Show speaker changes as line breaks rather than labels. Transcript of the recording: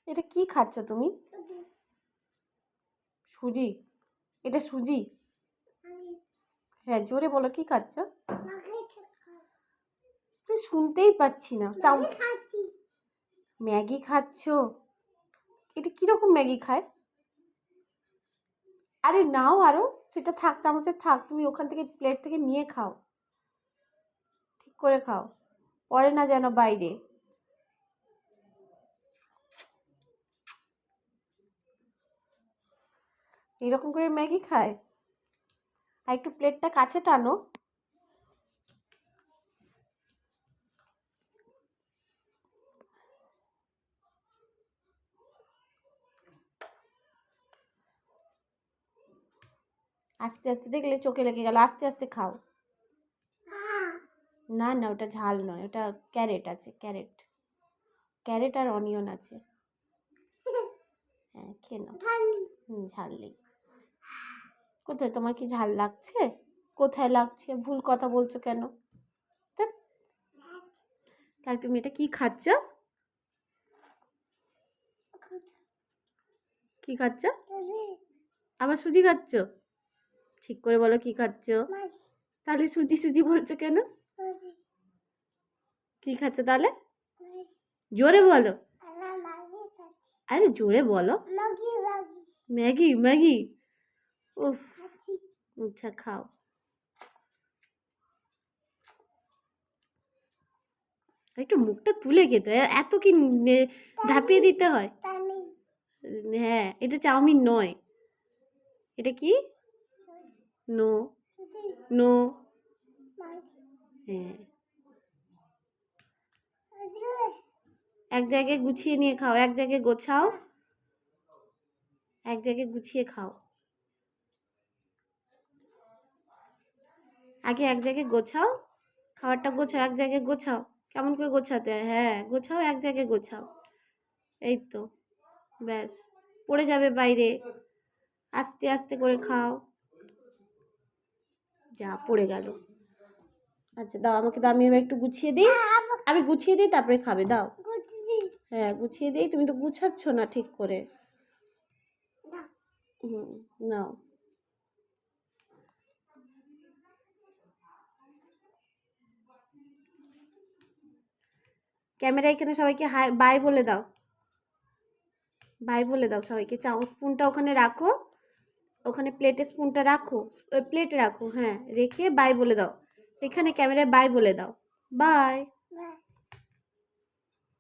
এটা কি খাচ্ছ তুমি? সুজি? এটা সুজি? হ্যাঁ, জোরে বলো, কি খাচ্ছ? তুই শুনতেই পাচ্ছি না। ম্যাগি খাচ্ছ? এটা কিরকম ম্যাগি খায়? আরে নাও, আরো সেটা থাক, চামচে থাক, তুমি ওখান থেকে প্লেট থেকে নিয়ে খাও, ঠিক করে খাও, পরে না যেন বাইরে। এরকম করে ম্যাগি খায়? আর একটু প্লেটটা কাছে টানো। আস্তে আস্তে, দেখলে চোখে লেগে গেল, আস্তে আস্তে খাও। না না, ওটা ঝাল নয়, ওটা ক্যারেট আছে, ক্যারেট, ক্যারেট আর অনিয়ন আছে। হ্যাঁ, খেয়ে নাও। ঝাল নেই। কোথায়, তোমার কি ঝাল লাগছে? কোথায় লাগছে? ভুল কথা বলছো কেন? তাহলে তুমি এটা কি খাচ্ছ? কি খাচ্ছ? আবার সুজি খাচ্ছ? ঠিক করে বলো, কি খাচ্ছ? তাহলে সুজি সুজি বলছো কেন? কি খাচ্ছ তাহলে? জোরে বলো। আরে জোরে বলো। Maggi Maggi? উফ, আচ্ছা খাও। একটু মুখটা তুলে খেতে হয়, এত কি ধাপিয়ে দিতে হয়? হ্যাঁ, এটা চাউমিন নয়। এটা কি? No no. হ্যাঁ, এক জায়গায় গুছিয়ে নিয়ে খাও, এক জায়গায় গোছাও, এক জায়গায় গুছিয়ে খাও। আগে এক জায়গায় গোছাও, খাবারটা গোছাও, এক জায়গায় গোছাও। কেমন করে গোছাতে হয়? হ্যাঁ, গোছাও, এক জায়গায় গোছাও। এই তো, ব্যাস। পড়ে যাবে বাইরে। আস্তে আস্তে করে খাও। যা পড়ে গেল। আচ্ছা দাও আমাকে, দাও, আমি এবার একটু গুছিয়ে দিই। আমি গুছিয়ে দিই, তারপরে খাবে, দাও। হ্যাঁ, গুছিয়ে দিই, তুমি তো গুছাচ্ছ না ঠিক করে। নাও। ক্যামেরা এখানে, সবাইকে হাই বাই বলে দাও, বাই বলে দাও সবাইকে। স্পুনটা ওখানে রাখো, ওখানে প্লেটে স্পুনটা রাখো, প্লেটে রাখো, হ্যাঁ রেখে বাই বলে দাও। এখানে ক্যামেরায় বাই বলে দাও, বাই।